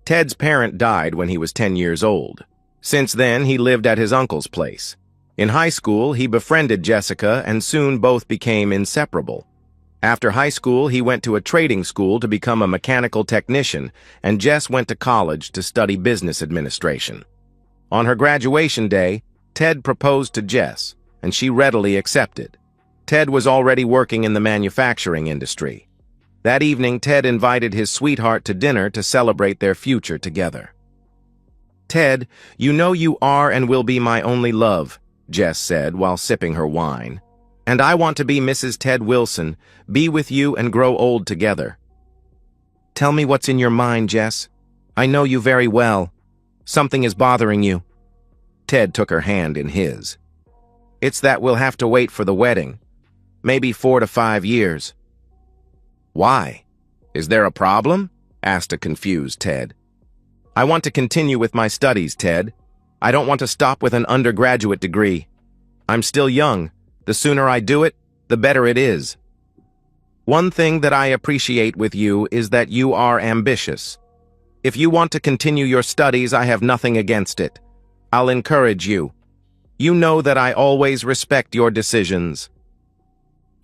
Ted's parent died when he was 10 years old. Since then, he lived at his uncle's place. In high school, he befriended Jessica and soon both became inseparable. After high school, he went to a trading school to become a mechanical technician, and Jess went to college to study business administration. On her graduation day, Ted proposed to Jess, and she readily accepted. Ted was already working in the manufacturing industry. That evening, Ted invited his sweetheart to dinner to celebrate their future together. "Ted, you know you are and will be my only love," Jess said while sipping her wine. "And I want to be Mrs. Ted Wilson, be with you and grow old together." "Tell me what's in your mind, Jess. I know you very well. Something is bothering you." Ted took her hand in his. "It's that we'll have to wait for the wedding. Maybe 4 to 5 years. "Why? Is there a problem?" asked a confused Ted. "I want to continue with my studies, Ted. I don't want to stop with an undergraduate degree. I'm still young. The sooner I do it, the better it is. One thing that I appreciate with you is that you are ambitious. If you want to continue your studies, I have nothing against it. I'll encourage you. You know that I always respect your decisions."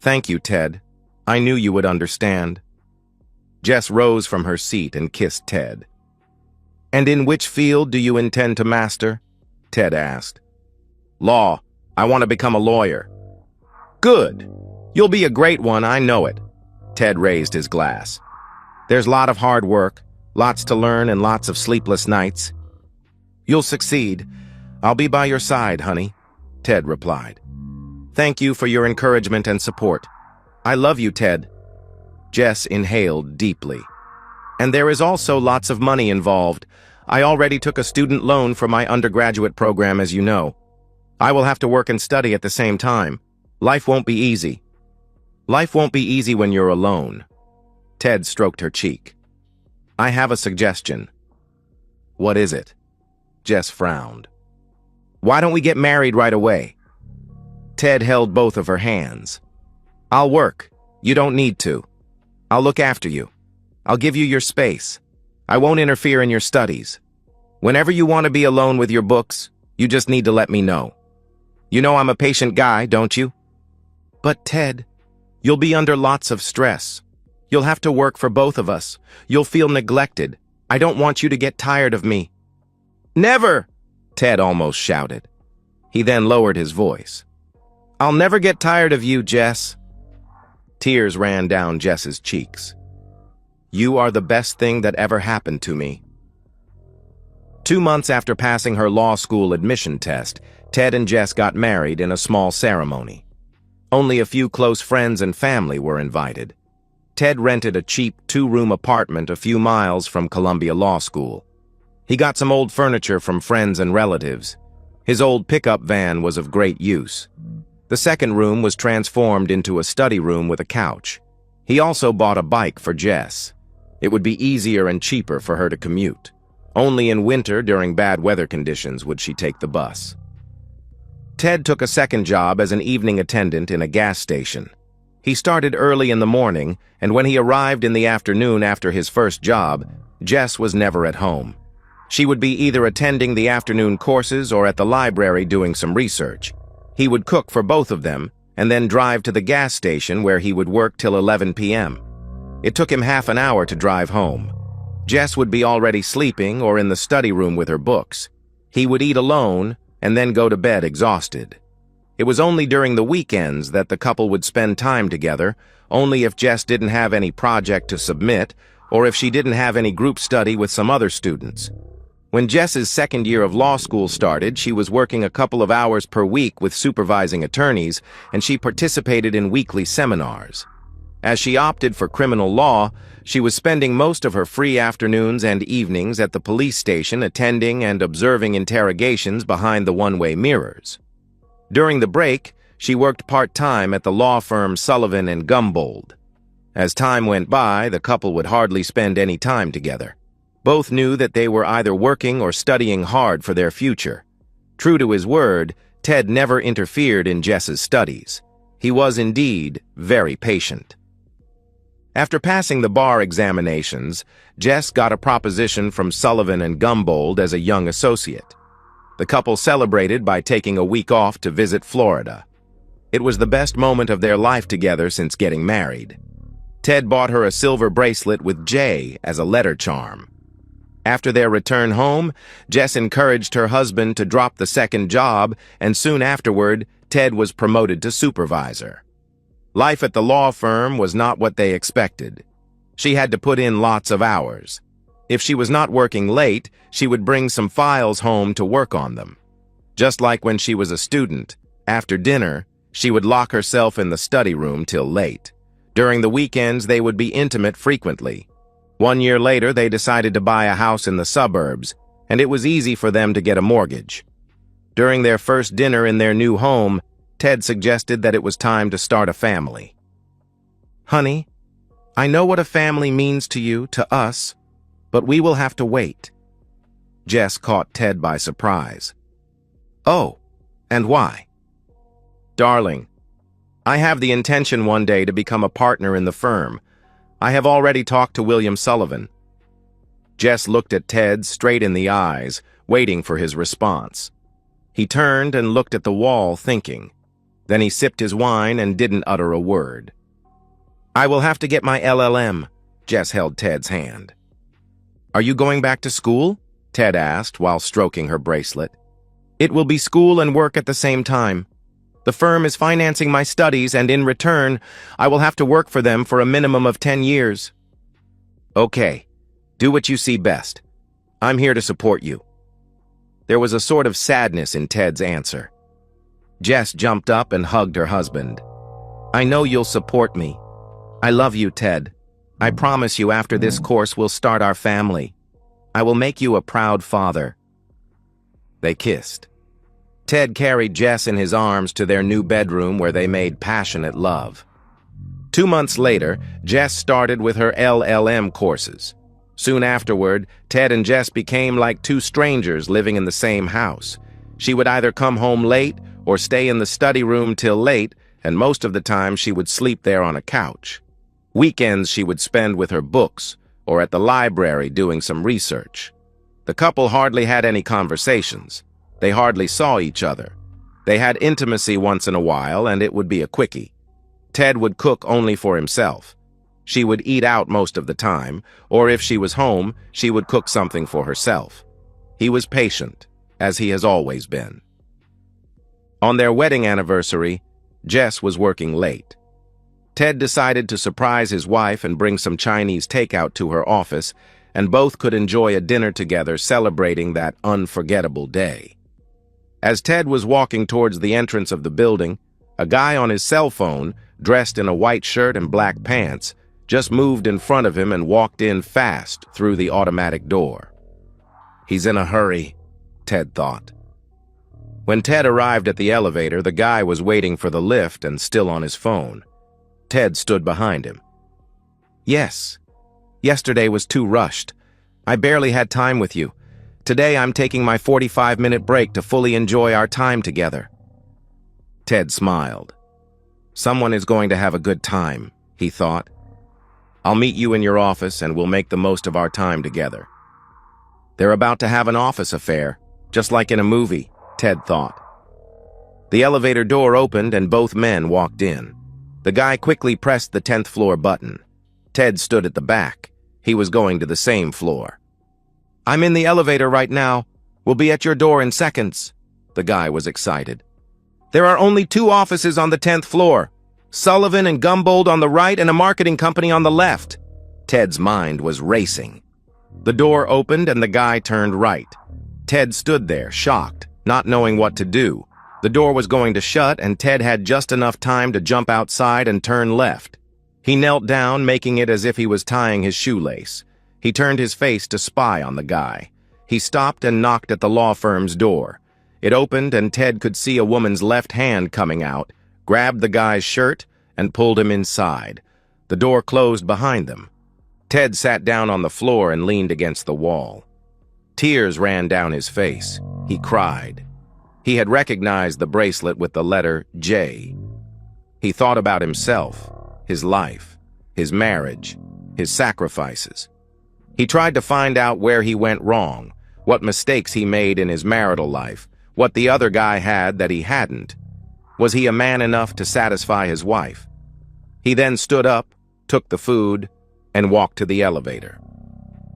"Thank you, Ted. I knew you would understand." Jess rose from her seat and kissed Ted. "And in which field do you intend to master?" Ted asked. "Law. I want to become a lawyer." "Good. You'll be a great one, I know it." Ted raised his glass. "There's a lot of hard work, lots to learn, and lots of sleepless nights. You'll succeed. I'll be by your side, honey," Ted replied. "Thank you for your encouragement and support. I love you, Ted." Jess inhaled deeply. "And there is also lots of money involved. I already took a student loan for my undergraduate program, as you know. I will have to work and study at the same time. Life won't be easy." "Life won't be easy when you're alone." Ted stroked her cheek. "I have a suggestion." "What is it?" Jess frowned. "Why don't we get married right away?" Ted held both of her hands. "I'll work. You don't need to. I'll look after you. I'll give you your space. I won't interfere in your studies. Whenever you want to be alone with your books, you just need to let me know. You know I'm a patient guy, don't you?" "But Ted, you'll be under lots of stress. You'll have to work for both of us. You'll feel neglected. I don't want you to get tired of me." "Never!" Ted almost shouted. He then lowered his voice. "I'll never get tired of you, Jess." Tears ran down Jess's cheeks. "You are the best thing that ever happened to me." 2 months after passing her law school admission test, Ted and Jess got married in a small ceremony. Only a few close friends and family were invited. Ted rented a cheap 2-room apartment a few miles from Columbia Law School. He got some old furniture from friends and relatives. His old pickup van was of great use. The second room was transformed into a study room with a couch. He also bought a bike for Jess. It would be easier and cheaper for her to commute. Only in winter, during bad weather conditions, would she take the bus. Ted took a second job as an evening attendant in a gas station. He started early in the morning, and when he arrived in the afternoon after his first job, Jess was never at home. She would be either attending the afternoon courses or at the library doing some research. He would cook for both of them, and then drive to the gas station where he would work till 11 p.m. It took him half an hour to drive home. Jess would be already sleeping or in the study room with her books. He would eat alone and then go to bed exhausted. It was only during the weekends that the couple would spend time together, only if Jess didn't have any project to submit or if she didn't have any group study with some other students. When Jess's second year of law school started, she was working a couple of hours per week with supervising attorneys, and she participated in weekly seminars. As she opted for criminal law, she was spending most of her free afternoons and evenings at the police station attending and observing interrogations behind the one-way mirrors. During the break, she worked part-time at the law firm Sullivan and Gumbold. As time went by, the couple would hardly spend any time together. Both knew that they were either working or studying hard for their future. True to his word, Ted never interfered in Jess's studies. He was indeed very patient. After passing the bar examinations, Jess got a proposition from Sullivan and Gumbold as a young associate. The couple celebrated by taking a week off to visit Florida. It was the best moment of their life together since getting married. Ted bought her a silver bracelet with J as a letter charm. After their return home, Jess encouraged her husband to drop the second job, and soon afterward, Ted was promoted to supervisor. Life at the law firm was not what they expected. She had to put in lots of hours. If she was not working late, she would bring some files home to work on them. Just like when she was a student, after dinner, she would lock herself in the study room till late. During the weekends, they would be intimate frequently. 1 year later, they decided to buy a house in the suburbs, and it was easy for them to get a mortgage. During their first dinner in their new home, Ted suggested that it was time to start a family. "Honey, I know what a family means to you, to us, but we will have to wait." Jess caught Ted by surprise. "Oh, and why?" "Darling, I have the intention one day to become a partner in the firm. I have already talked to William Sullivan." Jess looked at Ted straight in the eyes, waiting for his response. He turned and looked at the wall, thinking. Then he sipped his wine and didn't utter a word. "I will have to get my LLM." Jess held Ted's hand. "Are you going back to school?" Ted asked while stroking her bracelet. "It will be school and work at the same time. The firm is financing my studies, and in return, I will have to work for them for a minimum of 10 years. "Okay, do what you see best. I'm here to support you." There was a sort of sadness in Ted's answer. Jess jumped up and hugged her husband. "I know you'll support me. I love you, Ted. I promise you after this course we'll start our family. I will make you a proud father." They kissed. Ted carried Jess in his arms to their new bedroom where they made passionate love. 2 months later, Jess started with her LLM courses. Soon afterward, Ted and Jess became like two strangers living in the same house. She would either come home late or stay in the study room till late, and most of the time she would sleep there on a couch. Weekends she would spend with her books or at the library doing some research. The couple hardly had any conversations. They hardly saw each other. They had intimacy once in a while, and it would be a quickie. Ted would cook only for himself. She would eat out most of the time, or if she was home, she would cook something for herself. He was patient, as he has always been. On their wedding anniversary, Jess was working late. Ted decided to surprise his wife and bring some Chinese takeout to her office, and both could enjoy a dinner together celebrating that unforgettable day. As Ted was walking towards the entrance of the building, a guy on his cell phone, dressed in a white shirt and black pants, just moved in front of him and walked in fast through the automatic door. He's in a hurry, Ted thought. When Ted arrived at the elevator, the guy was waiting for the lift and still on his phone. Ted stood behind him. Yes. Yesterday was too rushed. I barely had time with you. Today I'm taking my 45-minute break to fully enjoy our time together. Ted smiled. Someone is going to have a good time, he thought. I'll meet you in your office and we'll make the most of our time together. They're about to have an office affair, just like in a movie, Ted thought. The elevator door opened and both men walked in. The guy quickly pressed the 10th floor button. Ted stood at the back. He was going to the same floor. I'm in the elevator right now. We'll be at your door in seconds. The guy was excited. There are only 2 offices on the 10th floor. Sullivan and Gumbold on the right and a marketing company on the left. Ted's mind was racing. The door opened and the guy turned right. Ted stood there, shocked, not knowing what to do. The door was going to shut and Ted had just enough time to jump outside and turn left. He knelt down, making it as if he was tying his shoelace. He turned his face to spy on the guy. He stopped and knocked at the law firm's door. It opened and Ted could see a woman's left hand coming out, grabbed the guy's shirt, and pulled him inside. The door closed behind them. Ted sat down on the floor and leaned against the wall. Tears ran down his face. He cried. He had recognized the bracelet with the letter J. He thought about himself, his life, his marriage, his sacrifices. He tried to find out where he went wrong, what mistakes he made in his marital life, what the other guy had that he hadn't. Was he a man enough to satisfy his wife? He then stood up, took the food, and walked to the elevator.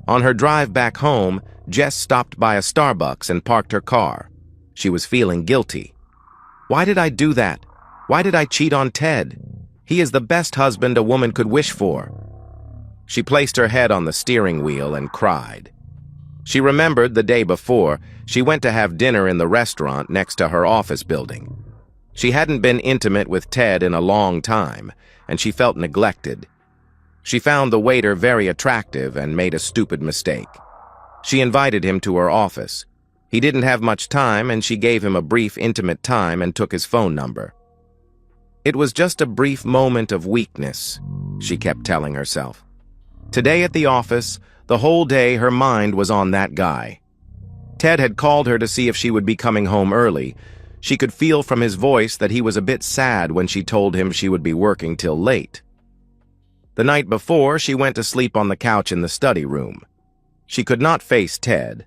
On her drive back home, Jess stopped by a Starbucks and parked her car. She was feeling guilty. Why did I do that? Why did I cheat on Ted? He is the best husband a woman could wish for. She placed her head on the steering wheel and cried. She remembered the day before, she went to have dinner in the restaurant next to her office building. She hadn't been intimate with Ted in a long time, and she felt neglected. She found the waiter very attractive and made a stupid mistake. She invited him to her office. He didn't have much time, and she gave him a brief, intimate time and took his phone number. It was just a brief moment of weakness, she kept telling herself. Today at the office, the whole day her mind was on that guy. Ted had called her to see if she would be coming home early. She could feel from his voice that he was a bit sad when she told him she would be working till late. The night before, she went to sleep on the couch in the study room. She could not face Ted,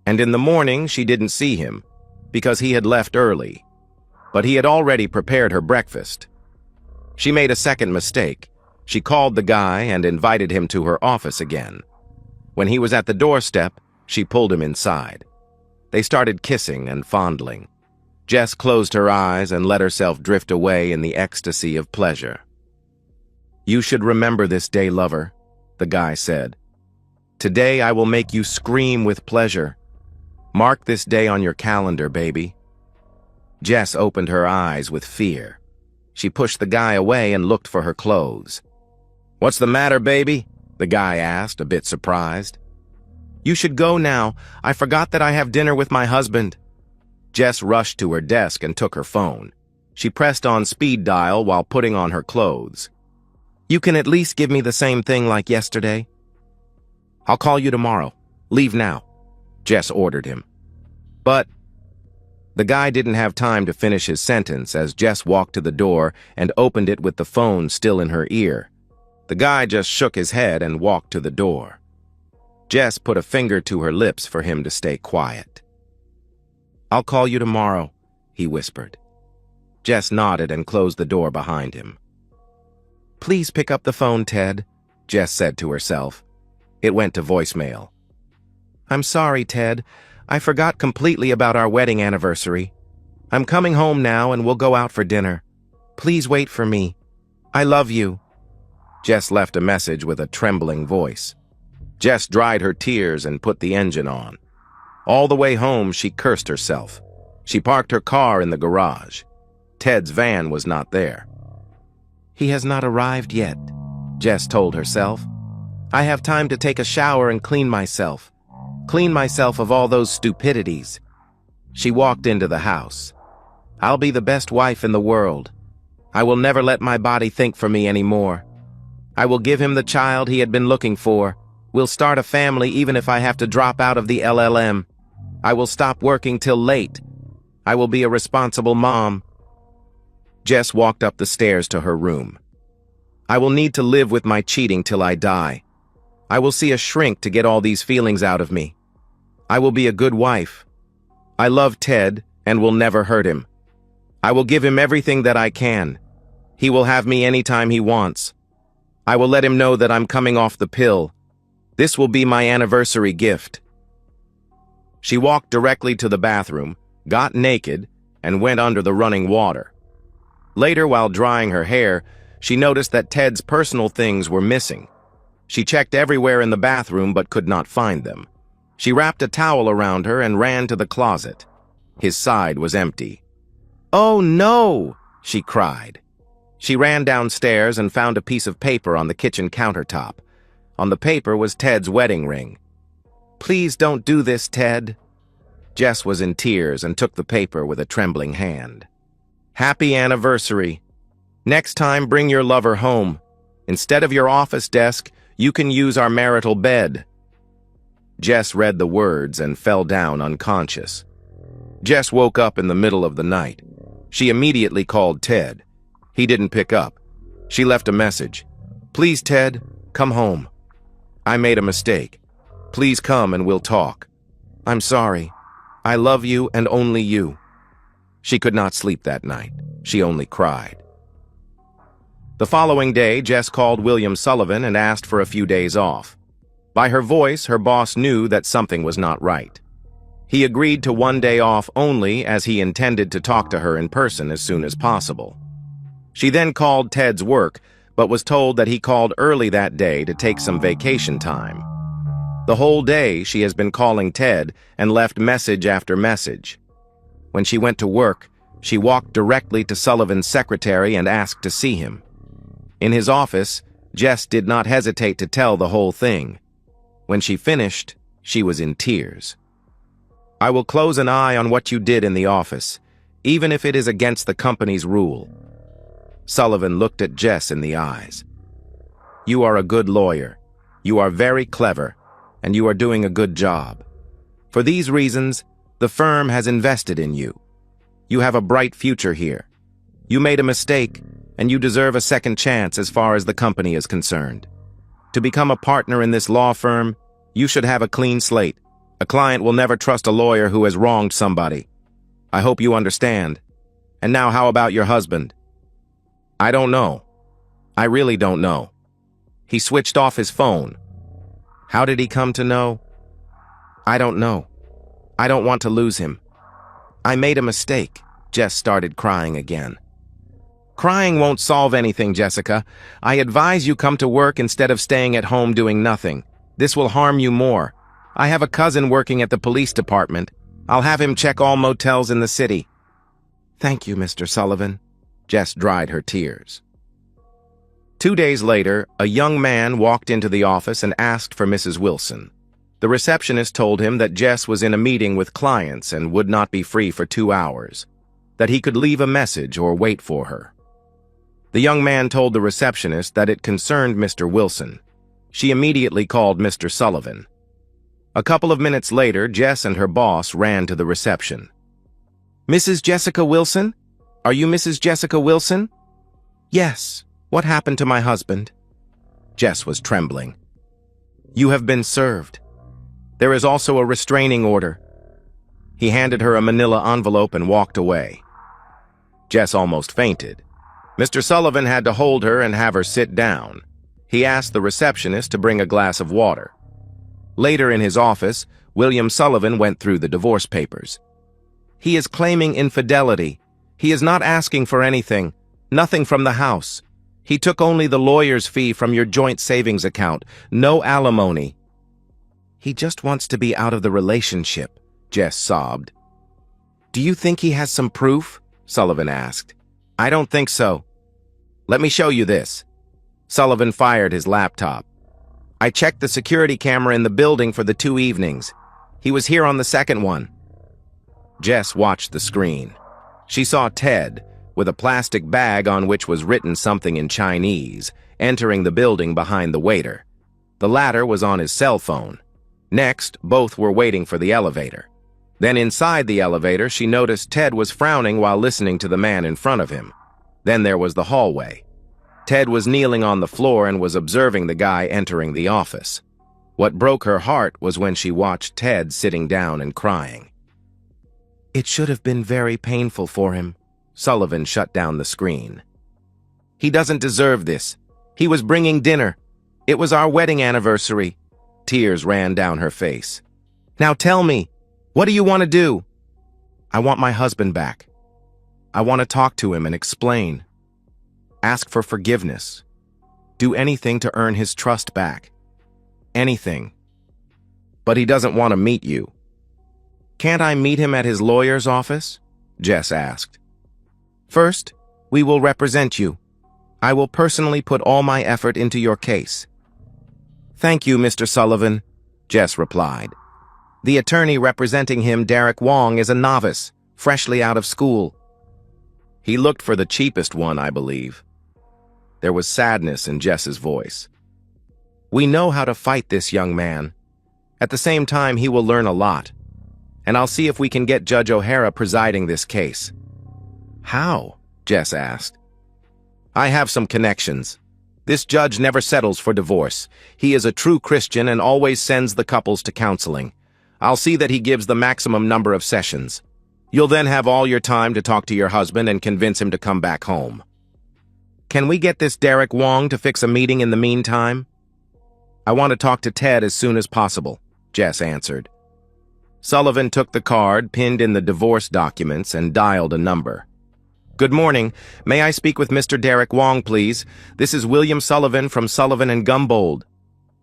and in the morning she didn't see him, because he had left early. But he had already prepared her breakfast. She made a second mistake. She called the guy and invited him to her office again. When he was at the doorstep, she pulled him inside. They started kissing and fondling. Jess closed her eyes and let herself drift away in the ecstasy of pleasure. "You should remember this day, lover," the guy said. "Today I will make you scream with pleasure. Mark this day on your calendar, baby." Jess opened her eyes with fear. She pushed the guy away and looked for her clothes. "What's the matter, baby?" the guy asked, a bit surprised. "You should go now. I forgot that I have dinner with my husband." Jess rushed to her desk and took her phone. She pressed on speed dial while putting on her clothes. "You can at least give me the same thing like yesterday?" "I'll call you tomorrow. Leave now," Jess ordered him. "But..." The guy didn't have time to finish his sentence as Jess walked to the door and opened it with the phone still in her ear. The guy just shook his head and walked to the door. Jess put a finger to her lips for him to stay quiet. "I'll call you tomorrow," he whispered. Jess nodded and closed the door behind him. "Please pick up the phone, Ted," Jess said to herself. It went to voicemail. "I'm sorry, Ted. I forgot completely about our wedding anniversary. I'm coming home now and we'll go out for dinner. Please wait for me. I love you." Jess left a message with a trembling voice. Jess dried her tears and put the engine on. All the way home, she cursed herself. She parked her car in the garage. Ted's van was not there. "He has not arrived yet," Jess told herself. "I have time to take a shower and clean myself of all those stupidities." She walked into the house. "I'll be the best wife in the world. I will never let my body think for me anymore. I will give him the child he had been looking for. We'll start a family even if I have to drop out of the LLM. I will stop working till late. I will be a responsible mom." Jess walked up the stairs to her room. "I will need to live with my cheating till I die. I will see a shrink to get all these feelings out of me. I will be a good wife. I love Ted and will never hurt him. I will give him everything that I can. He will have me anytime he wants. I will let him know that I'm coming off the pill. This will be my anniversary gift." She walked directly to the bathroom, got naked, and went under the running water. Later, while drying her hair, she noticed that Ted's personal things were missing. She checked everywhere in the bathroom but could not find them. She wrapped a towel around her and ran to the closet. His side was empty. "Oh no!" she cried. She ran downstairs and found a piece of paper on the kitchen countertop. On the paper was Ted's wedding ring. "Please don't do this, Ted." Jess was in tears and took the paper with a trembling hand. "Happy anniversary. Next time, bring your lover home. Instead of your office desk, you can use our marital bed." Jess read the words and fell down unconscious. Jess woke up in the middle of the night. She immediately called Ted. He didn't pick up. She left a message. Please, Ted, come home. I made a mistake. Please come and we'll talk. I'm sorry. I love you and only you. She could not sleep that night. She only cried. The following day, Jess called William Sullivan and asked for a few days off. By her voice, her boss knew that something was not right. He agreed to 1 day off only, as he intended to talk to her in person as soon as possible. She then called Ted's work, but was told that he called early that day to take some vacation time. The whole day, she has been calling Ted and left message after message. When she went to work, she walked directly to Sullivan's secretary and asked to see him. In his office, Jess did not hesitate to tell the whole thing. When she finished, she was in tears. I will close an eye on what you did in the office, even if it is against the company's rule. Sullivan looked at Jess in the eyes. You are a good lawyer. You are very clever, and you are doing a good job. For these reasons, the firm has invested in you. You have a bright future here. You made a mistake, and you deserve a second chance as far as the company is concerned. To become a partner in this law firm, you should have a clean slate. A client will never trust a lawyer who has wronged somebody. I hope you understand. And now how about your husband? I don't know. I really don't know. He switched off his phone. How did he come to know? I don't know. I don't want to lose him. I made a mistake. Jess started crying again. Crying won't solve anything, Jessica. I advise you come to work instead of staying at home doing nothing. This will harm you more. I have a cousin working at the police department. I'll have him check all motels in the city. Thank you, Mr. Sullivan. Jess dried her tears. 2 days later, a young man walked into the office and asked for Mrs. Wilson. The receptionist told him that Jess was in a meeting with clients and would not be free for 2 hours, that he could leave a message or wait for her. The young man told the receptionist that it concerned Mr. Wilson. She immediately called Mr. Sullivan. A couple of minutes later, Jess and her boss ran to the reception. Mrs. Jessica Wilson? Are you Mrs. Jessica Wilson? Yes. What happened to my husband? Jess was trembling. You have been served. There is also a restraining order. He handed her a manila envelope and walked away. Jess almost fainted. Mr. Sullivan had to hold her and have her sit down. He asked the receptionist to bring a glass of water. Later in his office, William Sullivan went through the divorce papers. He is claiming infidelity. He is not asking for anything, nothing from the house. He took only the lawyer's fee from your joint savings account, no alimony. He just wants to be out of the relationship, Jess sobbed. Do you think he has some proof? Sullivan asked. I don't think so. Let me show you this. Sullivan fired his laptop. I checked the security camera in the building for the 2 evenings. He was here on the second one. Jess watched the screen. She saw Ted, with a plastic bag on which was written something in Chinese, entering the building behind the waiter. The latter was on his cell phone. Next, both were waiting for the elevator. Then inside the elevator, she noticed Ted was frowning while listening to the man in front of him. Then there was the hallway. Ted was kneeling on the floor and was observing the guy entering the office. What broke her heart was when she watched Ted sitting down and crying. It should have been very painful for him. Sullivan shut down the screen. He doesn't deserve this. He was bringing dinner. It was our wedding anniversary. Tears ran down her face. Now tell me, what do you want to do? I want my husband back. I want to talk to him and explain. Ask for forgiveness. Do anything to earn his trust back. Anything. But he doesn't want to meet you. Can't I meet him at his lawyer's office? Jess asked. First, we will represent you. I will personally put all my effort into your case. Thank you, Mr. Sullivan, Jess replied. The attorney representing him, Derek Wong, is a novice, freshly out of school. He looked for the cheapest one, I believe. There was sadness in Jess's voice. We know how to fight this young man. At the same time, he will learn a lot. And I'll see if we can get Judge O'Hara presiding this case. How? Jess asked. I have some connections. This judge never settles for divorce. He is a true Christian and always sends the couples to counseling. I'll see that he gives the maximum number of sessions. You'll then have all your time to talk to your husband and convince him to come back home. Can we get this Derek Wong to fix a meeting in the meantime? I want to talk to Ted as soon as possible, Jess answered. Sullivan took the card, pinned in the divorce documents, and dialed a number. Good morning. May I speak with Mr. Derek Wong, please? This is William Sullivan from Sullivan and Gumbold.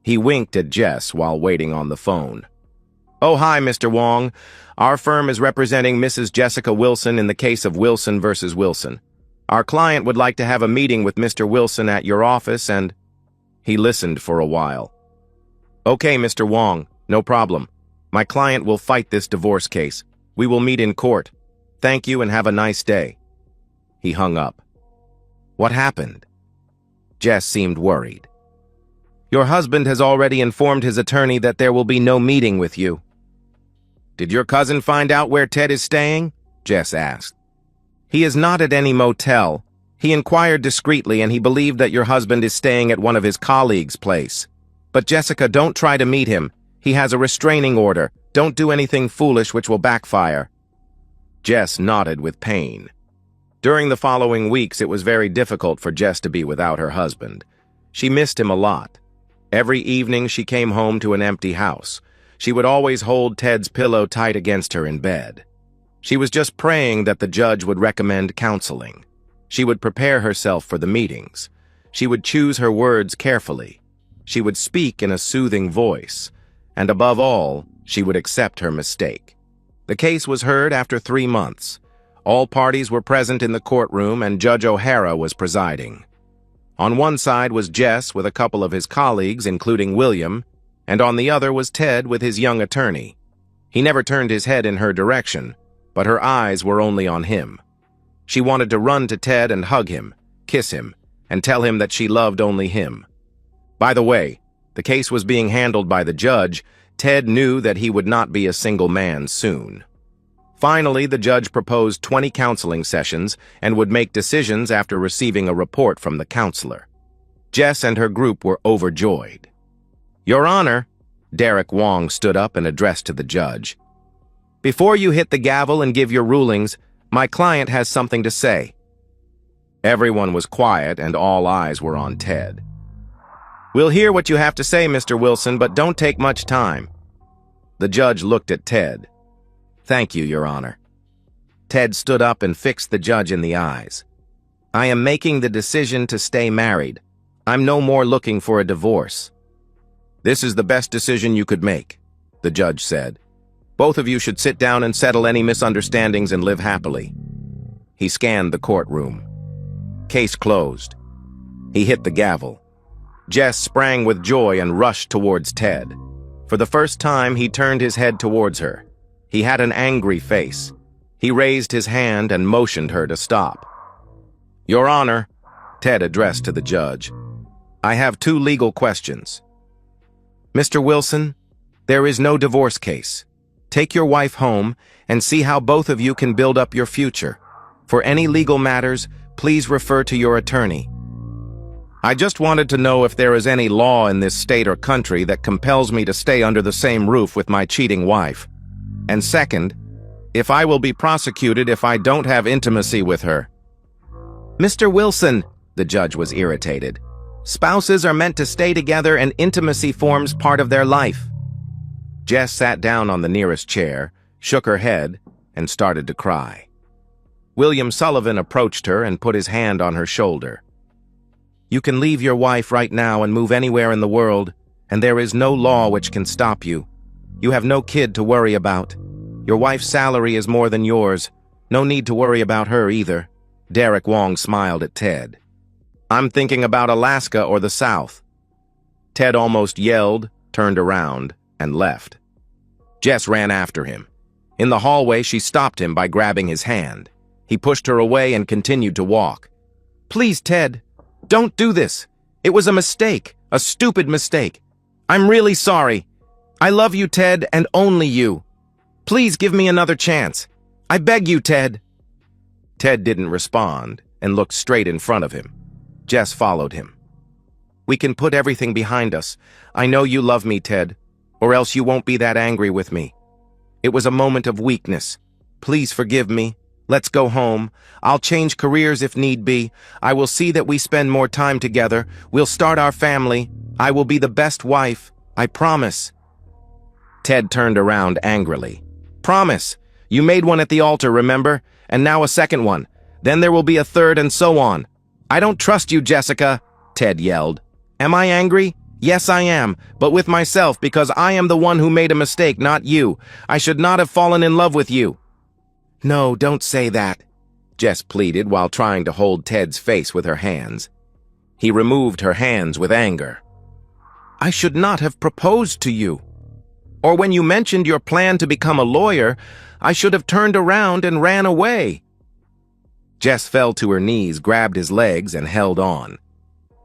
He winked at Jess while waiting on the phone. Oh, hi, Mr. Wong. Our firm is representing Mrs. Jessica Wilson in the case of Wilson versus Wilson. Our client would like to have a meeting with Mr. Wilson at your office and... He listened for a while. Okay, Mr. Wong, no problem. My client will fight this divorce case. We will meet in court. Thank you and have a nice day. He hung up. What happened? Jess seemed worried. Your husband has already informed his attorney that there will be no meeting with you. Did your cousin find out where Ted is staying? Jess asked. He is not at any motel. He inquired discreetly and he believed that your husband is staying at one of his colleagues' place. But Jessica, don't try to meet him. He has a restraining order. Don't do anything foolish which will backfire. Jess nodded with pain. During the following weeks, it was very difficult for Jess to be without her husband. She missed him a lot. Every evening she came home to an empty house. She would always hold Ted's pillow tight against her in bed. She was just praying that the judge would recommend counseling. She would prepare herself for the meetings. She would choose her words carefully. She would speak in a soothing voice. And above all, she would accept her mistake. The case was heard after 3 months. All parties were present in the courtroom and Judge O'Hara was presiding. On one side was Jess with a couple of his colleagues, including William, and on the other was Ted with his young attorney. He never turned his head in her direction, but her eyes were only on him. She wanted to run to Ted and hug him, kiss him, and tell him that she loved only him. By the way, the case was being handled by the judge. Ted knew that he would not be a single man soon. Finally, the judge proposed 20 counseling sessions and would make decisions after receiving a report from the counselor. Jess and her group were overjoyed. Your Honor, Derek Wong stood up and addressed to the judge. Before you hit the gavel and give your rulings, my client has something to say. Everyone was quiet and all eyes were on Ted. We'll hear what you have to say, Mr. Wilson, but don't take much time. The judge looked at Ted. Thank you, Your Honor. Ted stood up and fixed the judge in the eyes. I am making the decision to stay married. I'm no more looking for a divorce. This is the best decision you could make, the judge said. Both of you should sit down and settle any misunderstandings and live happily. He scanned the courtroom. Case closed. He hit the gavel. Jess sprang with joy and rushed towards Ted. For the first time, he turned his head towards her. He had an angry face. He raised his hand and motioned her to stop. Your Honor, Ted addressed to the judge, I have 2 legal questions. Mr. Wilson, there is no divorce case. Take your wife home and see how both of you can build up your future. For any legal matters, please refer to your attorney. I just wanted to know if there is any law in this state or country that compels me to stay under the same roof with my cheating wife. And second, if I will be prosecuted if I don't have intimacy with her. Mr. Wilson, the judge was irritated. Spouses are meant to stay together and intimacy forms part of their life. Jess sat down on the nearest chair, shook her head, and started to cry. William Sullivan approached her and put his hand on her shoulder. You can leave your wife right now and move anywhere in the world, and there is no law which can stop you. You have no kid to worry about. Your wife's salary is more than yours. No need to worry about her either. Derek Wong smiled at Ted. I'm thinking about Alaska or the South. Ted almost yelled, turned around, and left. Jess ran after him. In the hallway, she stopped him by grabbing his hand. He pushed her away and continued to walk. Please, Ted, don't do this. It was a mistake, a stupid mistake. I'm really sorry. I love you, Ted, and only you. Please give me another chance. I beg you, Ted. Ted didn't respond and looked straight in front of him. Jess followed him. We can put everything behind us. I know you love me, Ted, or else you won't be that angry with me. It was a moment of weakness. Please forgive me. Let's go home. I'll change careers if need be. I will see that we spend more time together. We'll start our family. I will be the best wife. I promise. Ted turned around angrily. Promise. You made one at the altar, remember? And now a second one. Then there will be a third and so on. I don't trust you, Jessica, Ted yelled. Am I angry? Yes, I am, but with myself because I am the one who made a mistake, not you. I should not have fallen in love with you. No, don't say that, Jess pleaded while trying to hold Ted's face with her hands. He removed her hands with anger. I should not have proposed to you. Or when you mentioned your plan to become a lawyer, I should have turned around and ran away. Jess fell to her knees, grabbed his legs, and held on.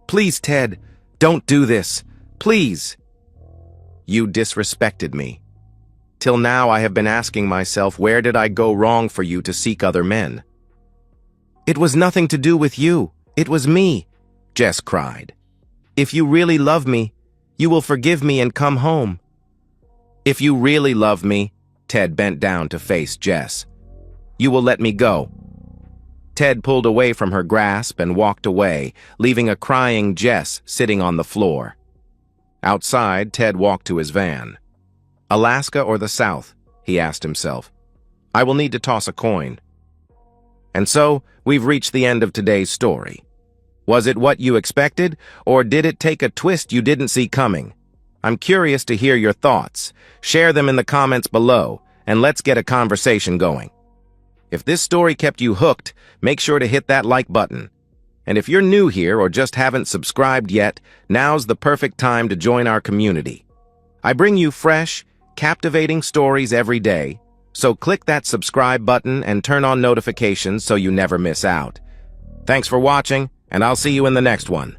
Please, Ted, don't do this. Please. You disrespected me. Till now I have been asking myself, where did I go wrong for you to seek other men? It was nothing to do with you. It was me, Jess cried. If you really love me, you will forgive me and come home. If you really love me, Ted bent down to face Jess, you will let me go. Ted pulled away from her grasp and walked away, leaving a crying Jess sitting on the floor. Outside, Ted walked to his van. Alaska or the South, he asked himself. I will need to toss a coin. And so, we've reached the end of today's story. Was it what you expected, or did it take a twist you didn't see coming? I'm curious to hear your thoughts. Share them in the comments below, and let's get a conversation going. If this story kept you hooked, make sure to hit that like button. And if you're new here or just haven't subscribed yet, now's the perfect time to join our community. I bring you fresh, captivating stories every day, so click that subscribe button and turn on notifications so you never miss out. Thanks for watching, and I'll see you in the next one.